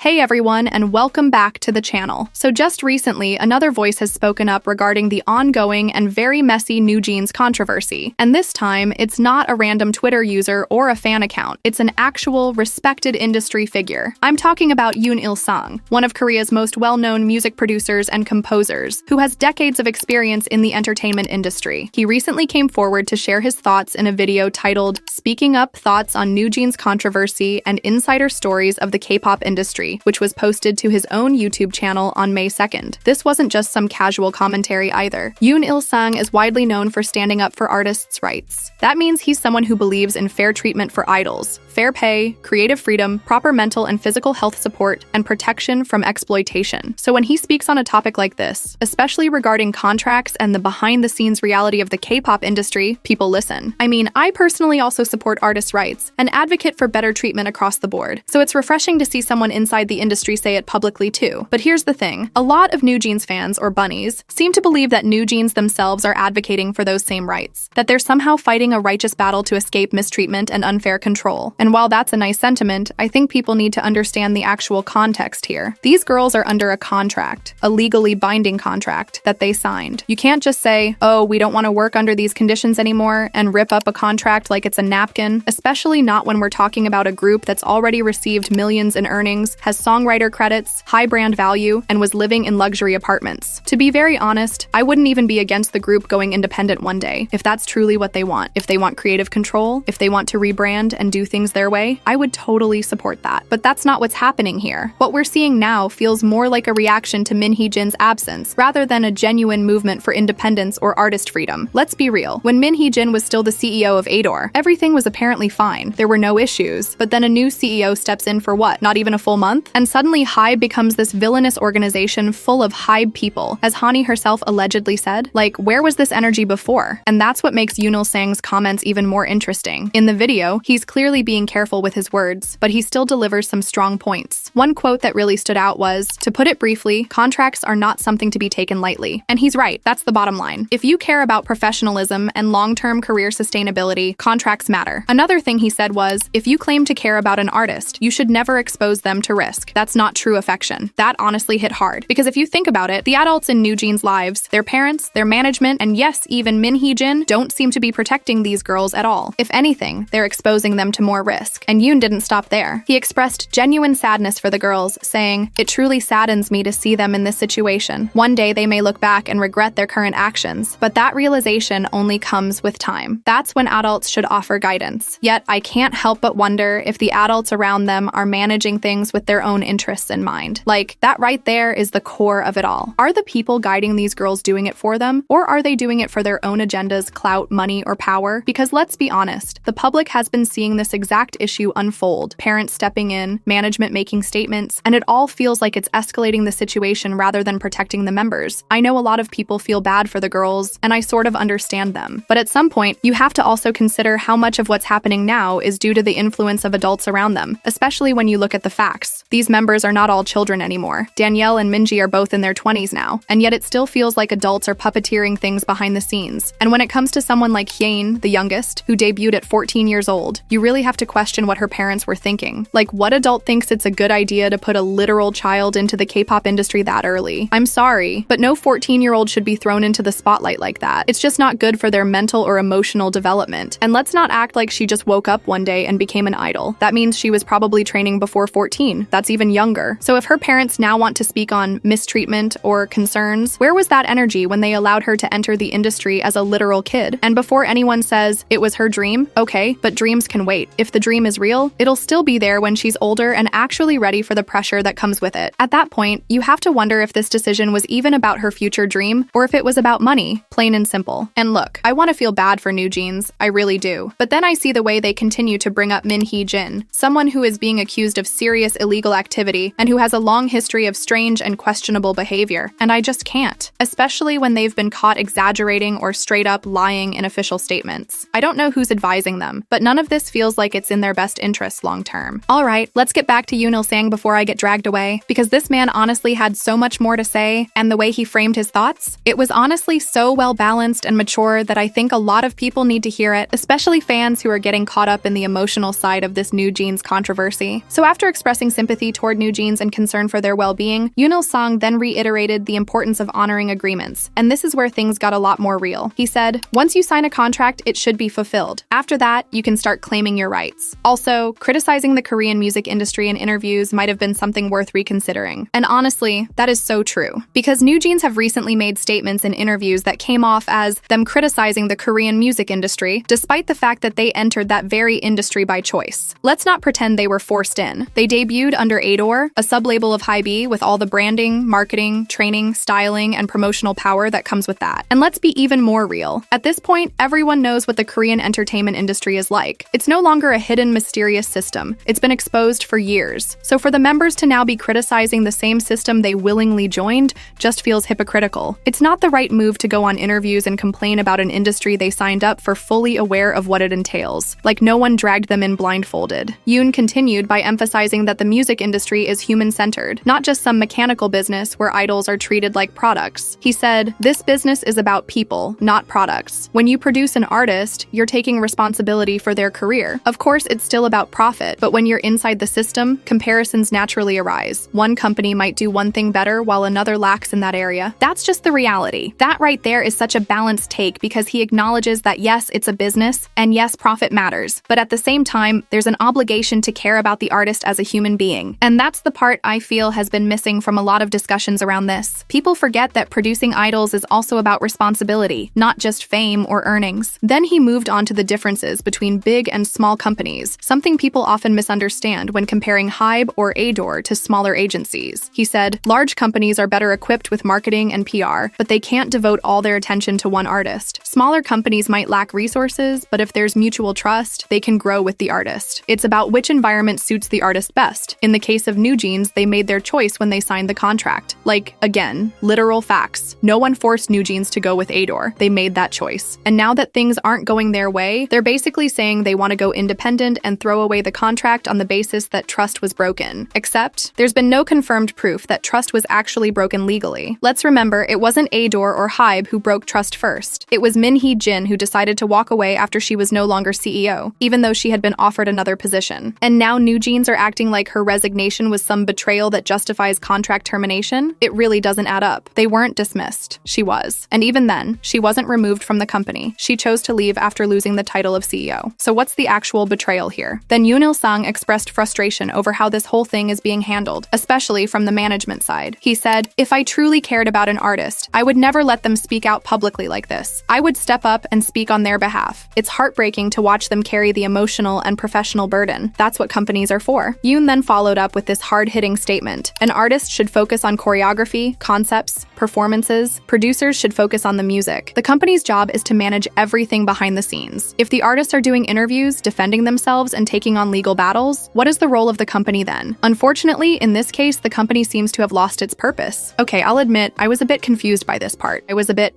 Hey everyone, and welcome back to the channel. So just recently, another voice has spoken up regarding the ongoing and very messy Newjeans controversy. And this time, it's not a random Twitter user or a fan account. It's an actual, respected industry figure. I'm talking about Yoon Il-sung, one of Korea's most well-known music producers and composers, who has decades of experience in the entertainment industry. He recently came forward to share his thoughts in a video titled Speaking Up Thoughts on Newjeans Controversy and Insider Stories of the K-pop Industry, which was posted to his own YouTube channel on May 2nd. This wasn't just some casual commentary either. Yoon Il-sung is widely known for standing up for artists' rights. That means he's someone who believes in fair treatment for idols, fair pay, creative freedom, proper mental and physical health support, and protection from exploitation. So when he speaks on a topic like this, especially regarding contracts and the behind-the-scenes reality of the K-pop industry, people listen. I mean, I personally also support artists' rights and advocate for better treatment across the board. So it's refreshing to see someone inside the industry say it publicly too. But here's the thing. A lot of Newjeans fans, or bunnies, seem to believe that Newjeans themselves are advocating for those same rights, that they're somehow fighting a righteous battle to escape mistreatment and unfair control. And while that's a nice sentiment, I think people need to understand the actual context here. These girls are under a contract, a legally binding contract that they signed. You can't just say, oh, we don't want to work under these conditions anymore, and rip up a contract like it's a napkin, especially not when we're talking about a group that's already received millions in earnings, has songwriter credits, high brand value, and was living in luxury apartments. To be very honest, I wouldn't even be against the group going independent one day, if that's truly what they want. If they want creative control, if they want to rebrand and do things their way, I would totally support that. But that's not what's happening here. What we're seeing now feels more like a reaction to Min Hee-jin's absence, rather than a genuine movement for independence or artist freedom. Let's be real. When Min Hee-jin was still the CEO of Adore, everything was apparently fine. There were no issues. But then a new CEO steps in for what? Not even a full month? And suddenly HYBE becomes this villainous organization full of HYBE people, as Hani herself allegedly said. Like, where was this energy before? And that's what makes Yoon Il-sung's comments even more interesting. In the video, he's clearly being careful with his words, but he still delivers some strong points. One quote that really stood out was, to put it briefly, contracts are not something to be taken lightly. And he's right, that's the bottom line. If you care about professionalism and long-term career sustainability, contracts matter. Another thing he said was, if you claim to care about an artist, you should never expose them to risk. That's not true affection. That honestly hit hard. Because if you think about it, the adults in Newjeans' lives, their parents, their management, and yes, even Min Hee-jin, don't seem to be protecting these girls at all. If anything, they're exposing them to more risk. And Yoon didn't stop there. He expressed genuine sadness for the girls, saying, "It truly saddens me to see them in this situation. One day they may look back and regret their current actions, but that realization only comes with time. That's when adults should offer guidance. Yet I can't help but wonder if the adults around them are managing things with their own interests in mind." Like, that right there is the core of it all. Are the people guiding these girls doing it for them, or are they doing it for their own agendas, clout, money, or power? Because let's be honest, the public has been seeing this exact issue unfold, parents stepping in, management making statements, and it all feels like it's escalating the situation rather than protecting the members. I know a lot of people feel bad for the girls, and I sort of understand them. But at some point, you have to also consider how much of what's happening now is due to the influence of adults around them, especially when you look at the facts. These members are not all children anymore. Danielle and Minji are both in their 20s now, and yet it still feels like adults are puppeteering things behind the scenes. And when it comes to someone like Hyun, the youngest, who debuted at 14 years old, you really have to question what her parents were thinking. Like, what adult thinks it's a good idea to put a literal child into the K-pop industry that early? I'm sorry, but no 14-year-old should be thrown into the spotlight like that. It's just not good for their mental or emotional development. And let's not act like she just woke up one day and became an idol. That means she was probably training before 14. That's even younger. So if her parents now want to speak on mistreatment or concerns, where was that energy when they allowed her to enter the industry as a literal kid? And before anyone says it was her dream, okay, but dreams can wait. If the dream is real, it'll still be there when she's older and actually ready for the pressure that comes with it. At that point, you have to wonder if this decision was even about her future dream or if it was about money, plain and simple. And look, I want to feel bad for Newjeans, I really do. But then I see the way they continue to bring up Min Hee-jin, someone who is being accused of serious illegal activity and who has a long history of strange and questionable behavior, and I just can't, especially when they've been caught exaggerating or straight up lying in official statements. I don't know who's advising them, but none of this feels like it's in their best interests long term. Alright, let's get back to Yoon Il-sung before I get dragged away, because this man honestly had so much more to say, and the way he framed his thoughts, it was honestly so well balanced and mature that I think a lot of people need to hear it, especially fans who are getting caught up in the emotional side of this Newjeans controversy. So after expressing sympathy sympathy toward Newjeans and concern for their well-being, Yoon Il-sung then reiterated the importance of honoring agreements. And this is where things got a lot more real. He said, "Once you sign a contract, it should be fulfilled. After that, you can start claiming your rights." Also, criticizing the Korean music industry in interviews might have been something worth reconsidering. And honestly, that is so true. Because Newjeans have recently made statements in interviews that came off as them criticizing the Korean music industry, despite the fact that they entered that very industry by choice. Let's not pretend they were forced in. They debuted under Adore, a sublabel of HYBE with all the branding, marketing, training, styling, and promotional power that comes with that. And let's be even more real. At this point, everyone knows what the Korean entertainment industry is like. It's no longer a hidden, mysterious system. It's been exposed for years. So for the members to now be criticizing the same system they willingly joined just feels hypocritical. It's not the right move to go on interviews and complain about an industry they signed up for, fully aware of what it entails. Like no one dragged them in blindfolded. Yoon continued by emphasizing that the music industry is human-centered, not just some mechanical business where idols are treated like products. He said, "This business is about people, not products. When you produce an artist, you're taking responsibility for their career. Of course, it's still about profit, but when you're inside the system, comparisons naturally arise. One company might do one thing better while another lacks in that area. That's just the reality." That right there is such a balanced take because he acknowledges that yes, it's a business, and yes, profit matters. But at the same time, there's an obligation to care about the artist as a human being. And that's the part I feel has been missing from a lot of discussions around this. People forget that producing idols is also about responsibility, not just fame or earnings. Then he moved on to the differences between big and small companies, something people often misunderstand when comparing HYBE or Adore to smaller agencies. He said, "Large companies are better equipped with marketing and PR, but they can't devote all their attention to one artist. Smaller companies might lack resources, but if there's mutual trust, they can grow with the artist. It's about which environment suits the artist best. In the case of Newjeans, they made their choice when they signed the contract. Like, again, literal facts. No one forced Newjeans to go with Adore. They made that choice. And now that things aren't going their way, they're basically saying they want to go independent and throw away the contract on the basis that trust was broken. Except, there's been no confirmed proof that trust was actually broken legally. Let's remember, it wasn't Adore or HYBE who broke trust first. It was Min Hee-jin who decided to walk away after she was no longer CEO, even though she had been offered another position. And now Newjeans are acting like her resignation was some betrayal that justifies contract termination? It really doesn't add up. They weren't dismissed. She was. And even then, she wasn't removed from the company. She chose to leave after losing the title of CEO. So what's the actual betrayal here? Then Yoon Il-sung expressed frustration over how this whole thing is being handled, especially from the management side. He said, "If I truly cared about an artist, I would never let them speak out publicly like this. I would step up and speak on their behalf. It's heartbreaking to watch them carry the emotional and professional burden. That's what companies are for." Yoon then followed up with this hard-hitting statement. "An artist should focus on choreography, concepts, performances. Producers should focus on the music. The company's job is to manage everything behind the scenes. If the artists are doing interviews, defending themselves, and taking on legal battles, what is the role of the company then? Unfortunately, in this case, the company seems to have lost its purpose." Okay, I'll admit, I was a bit confused by this part.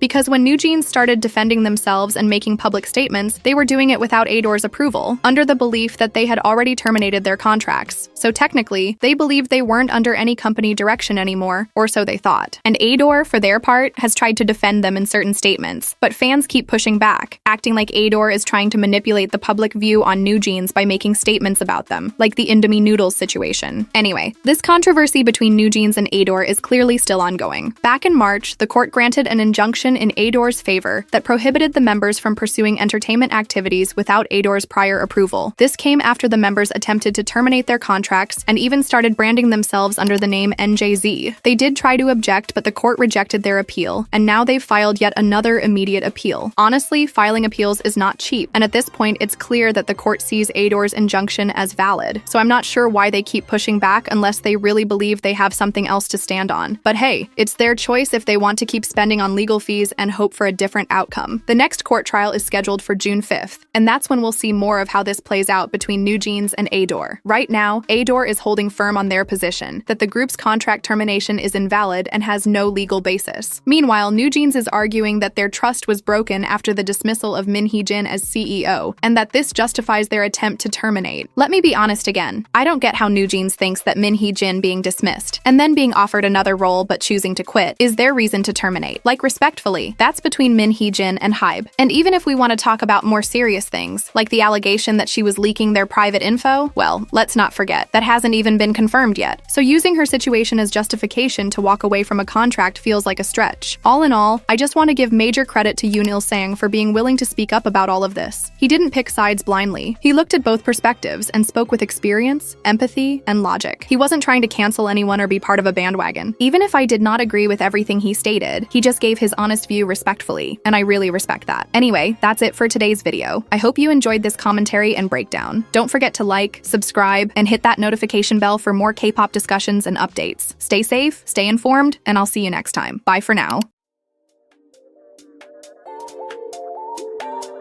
Because when Newjeans started defending themselves and making public statements, they were doing it without Adore's approval, under the belief that they had already terminated their contracts. So technically, they believed they weren't under any company direction anymore, or so they thought. And Adore, for their part, has tried to defend them in certain statements, but fans keep pushing back, acting like Adore is trying to manipulate the public view on Newjeans by making statements about them, like the Indomie noodles situation. Anyway, this controversy between Newjeans and Adore is clearly still ongoing. Back in March, the court granted an injunction in Adore's favor that prohibited the members from pursuing entertainment activities without Adore's prior approval. This came after the members attempted to terminate their contracts and even started branding themselves under the name NJZ. They did try to object, but the court rejected their appeal, and now they've filed yet another immediate appeal. Honestly, filing appeals is not cheap, and at this point, it's clear that the court sees Adore's injunction as valid. So I'm not sure why they keep pushing back unless they really believe they have something else to stand on. But hey, it's their choice if they want to keep spending on legal fees and hope for a different outcome. The next court trial is scheduled for June 5th, and that's when we'll see more of how this plays out between Newjeans and Adore. Right now, Adore is holding firm on their position that the group's contract termination is invalid and has no legal basis. Meanwhile, Newjeans is arguing that their trust was broken after the dismissal of Min Hee-jin as CEO, and that this justifies their attempt to terminate. Let me be honest again. I don't get how Newjeans thinks that Min Hee-jin being dismissed, and then being offered another role but choosing to quit, is their reason to terminate. Like, respectfully, that's between Min Hee-jin and HYBE. And even if we want to talk about more serious things, like the allegation that she was leaking their private info, well, let's not forget, that hasn't hasn't even been confirmed yet. So using her situation as justification to walk away from a contract feels like a stretch. All in all, I just want to give major credit to Yoonil Sang for being willing to speak up about all of this. He didn't pick sides blindly. He looked at both perspectives and spoke with experience, empathy, and logic. He wasn't trying to cancel anyone or be part of a bandwagon. Even if I did not agree with everything he stated, he just gave his honest view respectfully, and I really respect that. Anyway, that's it for today's video. I hope you enjoyed this commentary and breakdown. Don't forget to like, subscribe, and hit that notification bell for more K-pop discussions and updates. Stay safe, stay informed, and I'll see you next time. Bye for now.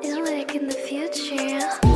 Like in the future.